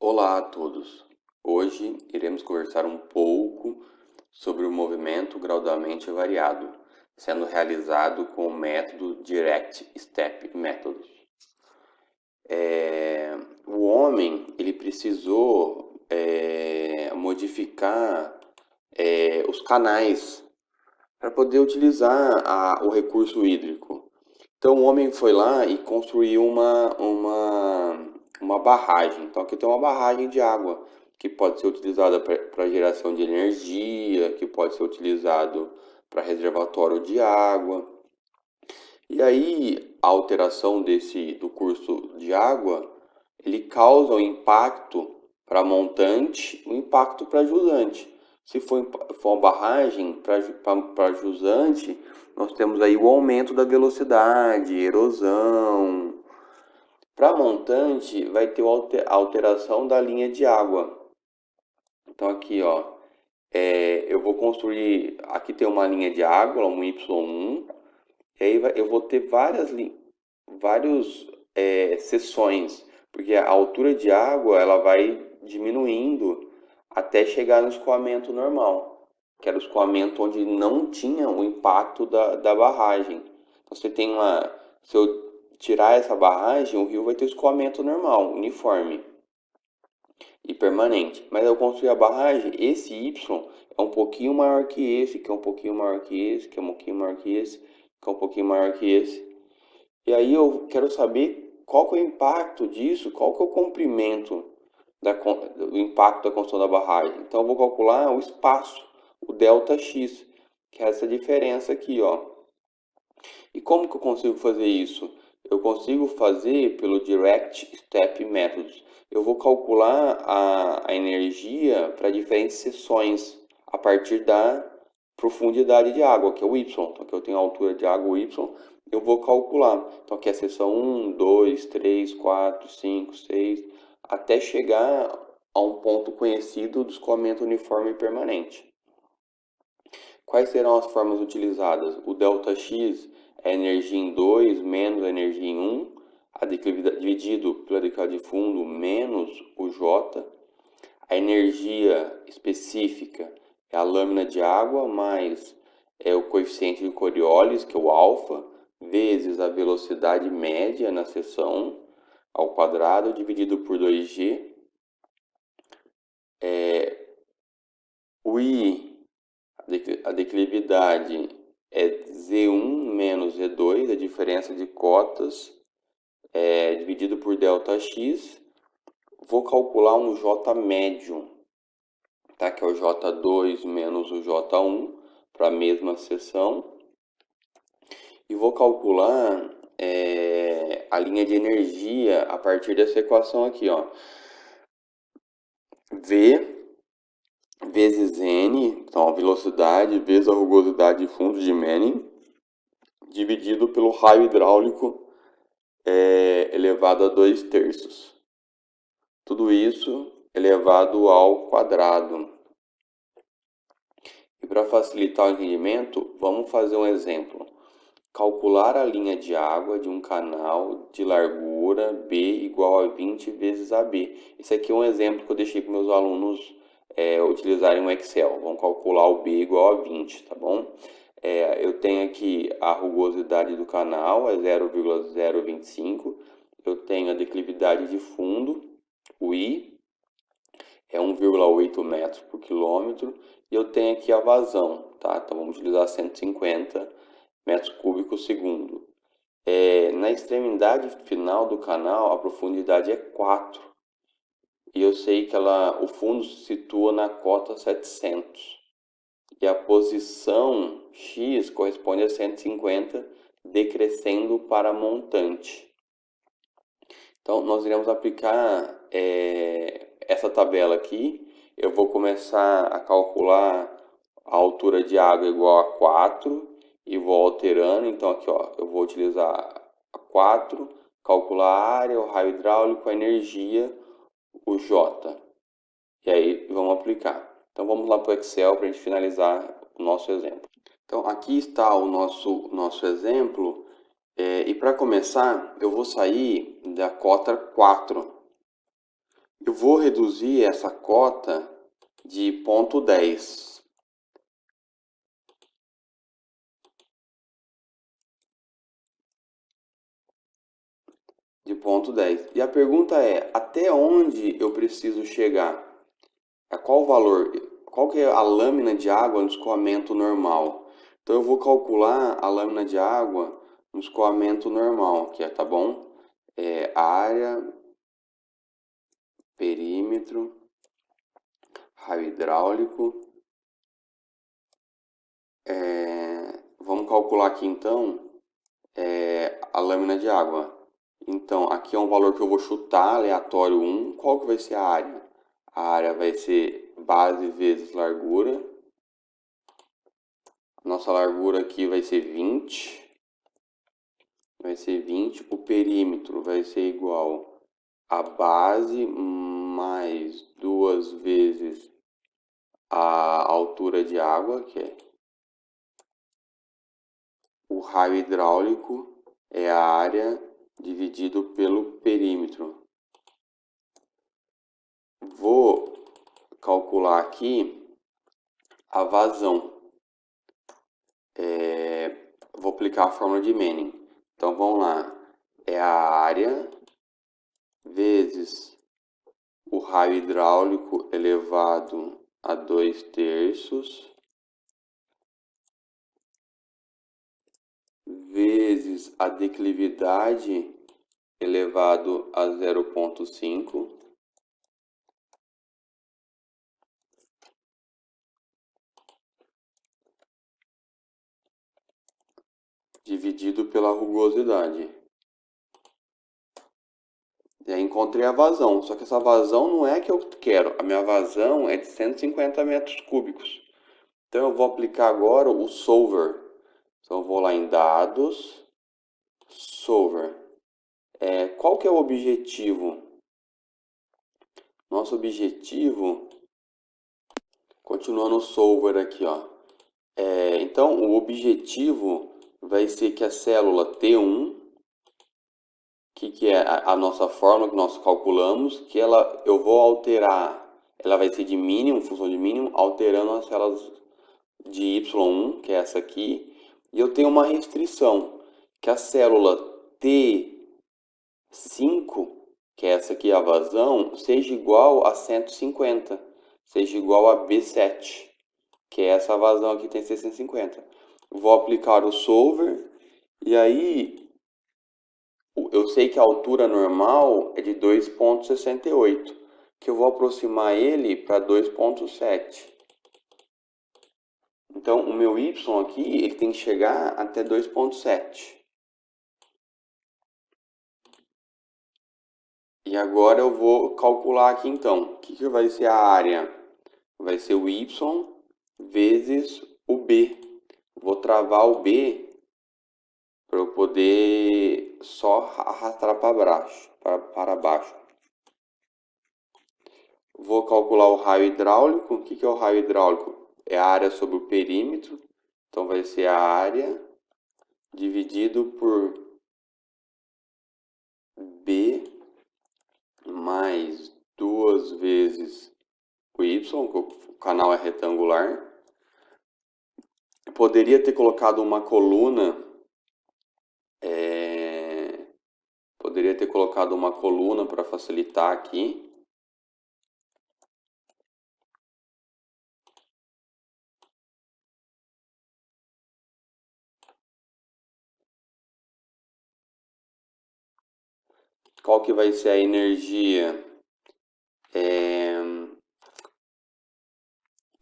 Olá a todos! Hoje iremos conversar um pouco sobre o movimento gradualmente variado, sendo realizado com o método Direct Step Method. O homem ele precisou modificar os canais para poder utilizar o recurso hídrico. Então o homem foi lá e construiu uma barragem. Então aqui tem uma barragem de água que pode ser utilizada para geração de energia, que pode ser utilizado para reservatório de água. E aí a alteração do curso de água, ele causa um impacto para montante, um impacto para jusante. Se for uma barragem para jusante, nós temos aí o aumento da velocidade, erosão. Para montante, vai ter a alteração da linha de água. Então aqui, ó, eu vou construir, aqui tem uma linha de água, um Y1, e aí eu vou ter várias seções, porque a altura de água ela vai diminuindo até chegar no escoamento normal, que era o escoamento onde não tinha o impacto da barragem. Então você tem se eu tirar essa barragem, o rio vai ter escoamento normal, uniforme e permanente. Mas eu construir a barragem, esse Y é um pouquinho maior que esse, que é um pouquinho maior que esse, que é um pouquinho maior que esse, que é um pouquinho maior que esse. E aí eu quero saber qual que é o impacto disso, qual que é o comprimento do impacto da construção da barragem. Então eu vou calcular o espaço, o ΔX, que é essa diferença aqui, ó. E como que eu consigo fazer isso? Eu consigo fazer pelo Direct Step Method. Eu vou calcular a energia para diferentes seções a partir da profundidade de água, que é o Y. Então aqui eu tenho a altura de água Y, eu vou calcular. Então aqui é a seção 1, 2, 3, 4, 5, 6, até chegar a um ponto conhecido do escoamento uniforme permanente. Quais serão as formas utilizadas? O ΔX é a energia em 2 menos a energia em 1, dividido pela declividade de fundo menos o J. A energia específica é a lâmina de água mais o coeficiente de Coriolis, que é o alfa, vezes a velocidade média na seção ao quadrado, dividido por 2G. O I, a declividade é Z1 menos Z2, a diferença de cotas, dividido por ΔX. Vou calcular um J médio, tá? Que é o J2 menos o J1, para a mesma seção. E vou calcular a linha de energia a partir dessa equação aqui, ó. V vezes N, então a velocidade vezes a rugosidade de fundo de Manning, dividido pelo raio hidráulico elevado a 2/3. Tudo isso elevado ao quadrado. E para facilitar o entendimento, vamos fazer um exemplo. Calcular a linha de água de um canal de largura B igual a 20 vezes AB. Esse aqui é um exemplo que eu deixei para meus alunos utilizarem o Excel. Vamos calcular o B igual a 20, tá bom? Eu tenho aqui a rugosidade do canal, é 0,025. Eu tenho a declividade de fundo, o I, é 1,8 metros por quilômetro. E eu tenho aqui a vazão, tá? Então vamos utilizar 150 metros cúbicos segundo. Na extremidade final do canal, a profundidade é 4. E eu sei que o fundo se situa na cota 700. E a posição X corresponde a 150, decrescendo para montante. Então, nós iremos aplicar essa tabela aqui. Eu vou começar a calcular a altura de água igual a 4 e vou alterando. Então, aqui, ó, eu vou utilizar a 4, calcular a área, o raio hidráulico, a energia, o J. E aí, vamos aplicar. Então, vamos lá para o Excel para a gente finalizar o nosso exemplo. Então, aqui está o nosso exemplo. E para começar, eu vou sair da cota 4. Eu vou reduzir essa cota de 0,10. De 0,10. E a pergunta é, até onde eu preciso chegar? A qual valor? Qual que é a lâmina de água no escoamento normal? Então eu vou calcular a lâmina de água no escoamento normal, que é, tá bom? Área, perímetro, raio hidráulico. Vamos calcular aqui então a lâmina de água. Então aqui é um valor que eu vou chutar, aleatório 1. Qual que vai ser a área? A área vai ser base vezes largura. Nossa largura aqui vai ser 20. Vai ser 20. O perímetro vai ser igual a base mais 2 vezes a altura de água, que é o raio hidráulico, é a área dividido pelo perímetro. Vou calcular aqui a vazão. Vou aplicar a fórmula de Manning. Então vamos lá. É a área vezes o raio hidráulico elevado a 2/3 vezes a declividade elevado a 0,5 dividido pela rugosidade. E aí encontrei a vazão, só que essa vazão não é que eu quero, a minha vazão é de 150 metros cúbicos. Então eu vou aplicar agora o solver. Então eu vou lá em dados, solver. Qual que é o objetivo? Nosso objetivo, continuando o solver aqui, ó. Então o objetivo vai ser que a célula T1, que é a nossa fórmula que nós calculamos, que eu vou alterar, ela vai ser de mínimo, função de mínimo, alterando as células de Y1, que é essa aqui, e eu tenho uma restrição, que a célula T5, que é essa aqui, a vazão, seja igual a 150, seja igual a B7, que é essa vazão aqui tem 650. Vou aplicar o solver, e aí eu sei que a altura normal é de 2,68, que eu vou aproximar ele para 2,7. Então, o meu y aqui, ele tem que chegar até 2,7. E agora eu vou calcular aqui então. O que vai ser a área? Vai ser o y vezes o b. Vou travar o b para eu poder só arrastar para baixo. Vou calcular o raio hidráulico. O que é o raio hidráulico? É a área sobre o perímetro. Então vai ser a área dividido por B mais 2 vezes o Y, que o canal é retangular. Eu poderia ter colocado uma coluna, para facilitar aqui. Qual que vai ser a energia?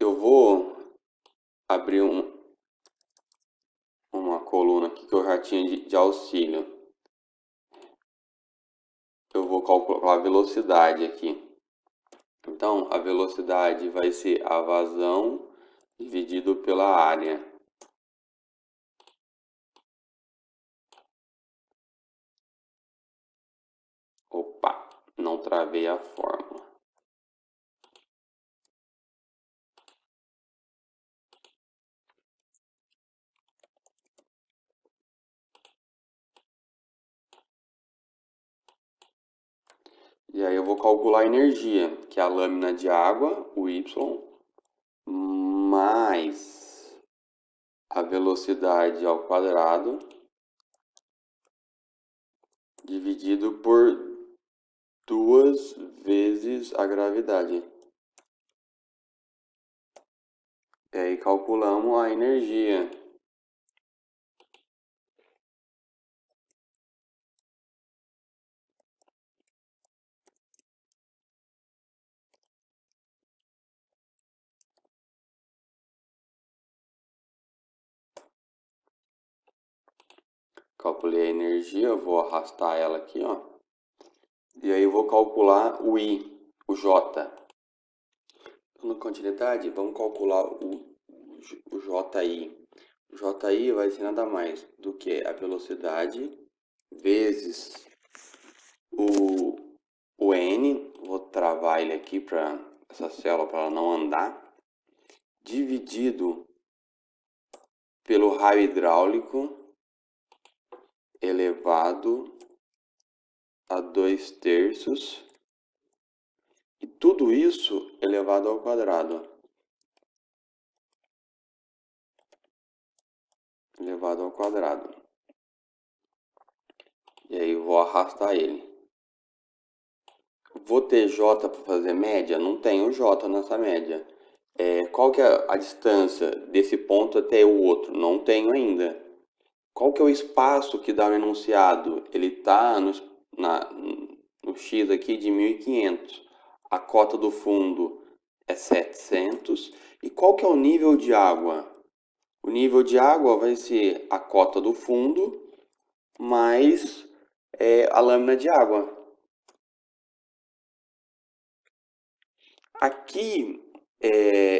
Eu vou abrir uma coluna aqui que eu já tinha de auxílio. Eu vou calcular a velocidade aqui. Então, a velocidade vai ser a vazão dividido pela área. Opa, não travei a fórmula. E E aí eu vou calcular a energia, que é a lâmina de água, o Y, mais a velocidade ao quadrado, dividido por 2 vezes a gravidade. E aí calculamos a energia. Calculei a energia, eu vou arrastar ela aqui, ó. E aí eu vou calcular o I, o J. Na continuidade, vamos calcular o JI. O JI vai ser nada mais do que a velocidade vezes o N. Vou travar ele aqui para essa célula para ela não andar. Dividido pelo raio hidráulico elevado a 2/3. E tudo isso elevado ao quadrado. Elevado ao quadrado. E aí eu vou arrastar ele. Vou ter J para fazer média? Não tenho J nessa média. Qual que é a distância desse ponto até o outro? Não tenho ainda. Qual que é o espaço que dá o enunciado? Ele está no X aqui de 1500. A cota do fundo é 700. E qual que é o nível de água? O nível de água vai ser a cota do fundo mais a lâmina de água. Aqui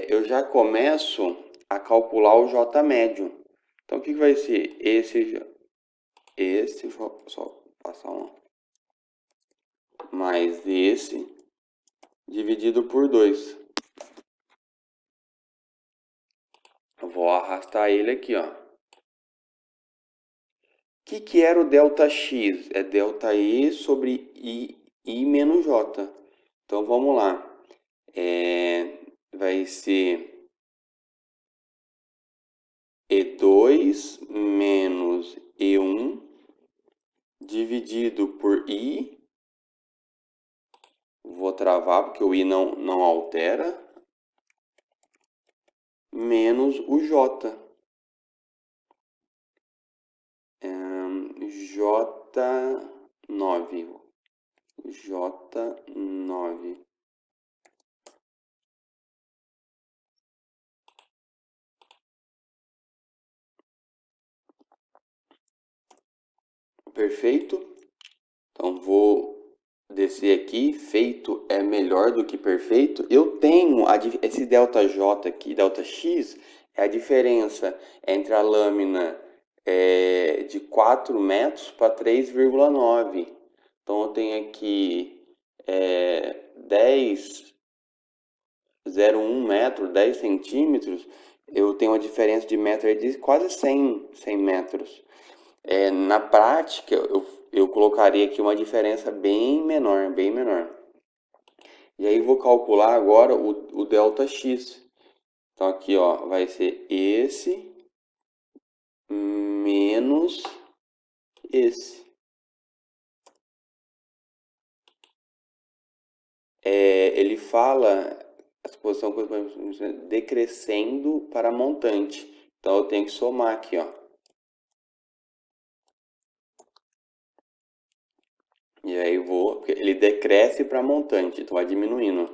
eu já começo a calcular o J médio. Então o que vai ser? Esse, vou só passar um, mais esse, dividido por 2. Eu vou arrastar ele aqui, ó. O que era o ΔX? É ΔI sobre I menos J. Então vamos lá. Vai ser E2 menos E1 dividido por I. Vou travar porque o I não altera. Menos o J. J9. J9. Perfeito? Então vou descer aqui. Feito é melhor do que perfeito. Eu tenho esse ΔJ aqui, ΔX, é a diferença entre a lâmina de 4 metros para 3,9. Então eu tenho aqui 0,1 metro, 10 centímetros. Eu tenho uma diferença de metro aí de quase 100 metros. Na prática, eu colocaria aqui uma diferença bem menor, bem menor. E aí vou calcular agora o ΔX. Então aqui, ó, vai ser esse menos esse. Ele fala a exposição decrescendo para montante. Então eu tenho que somar aqui, ó. E aí ele decresce para montante, então vai diminuindo.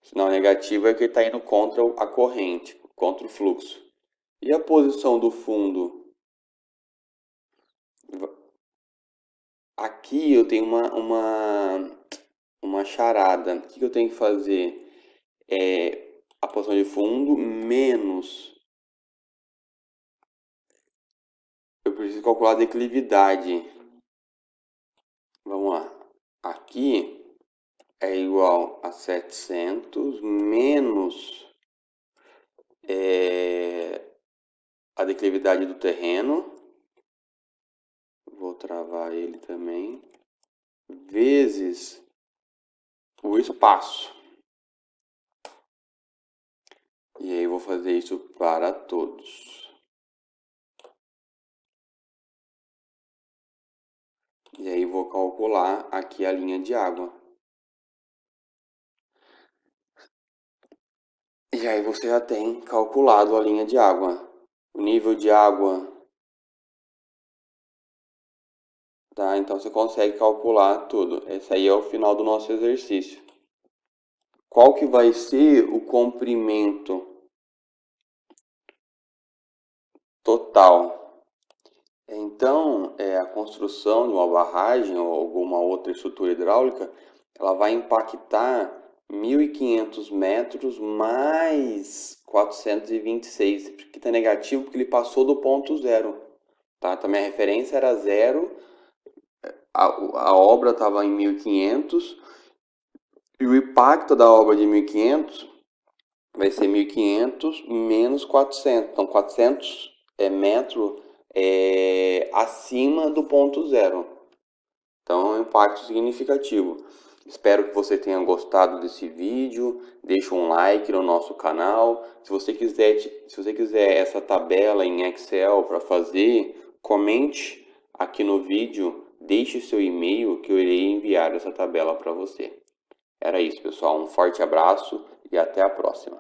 Sinal negativo é que ele está indo contra a corrente, contra o fluxo. E a posição do fundo? Aqui eu tenho uma charada. O que eu tenho que fazer? A posição de fundo menos. Eu preciso calcular a declividade. Vamos lá. Aqui é igual a 700 menos a declividade do terreno. Vou travar ele também. vezes o espaço. E aí, vou fazer isso para todos. E aí, vou calcular aqui a linha de água. E aí, você já tem calculado a linha de água. O nível de água. Tá? Então, você consegue calcular tudo. Esse aí é o final do nosso exercício. Qual que vai ser o comprimento total? Então, a construção de uma barragem ou alguma outra estrutura hidráulica, ela vai impactar 1.500 metros mais 426, que está negativo porque ele passou do ponto zero. Tá? Então, minha referência era zero, a obra estava em 1.500 e o impacto da obra de 1.500 vai ser 1.500 menos 400. Então, 400 metros acima do ponto zero. Então, é um impacto significativo. Espero que você tenha gostado desse vídeo. Deixe um like no nosso canal. Se você quiser essa tabela em Excel para fazer, comente aqui no vídeo. Deixe seu e-mail que eu irei enviar essa tabela para você. Era isso, pessoal. Um forte abraço e até a próxima.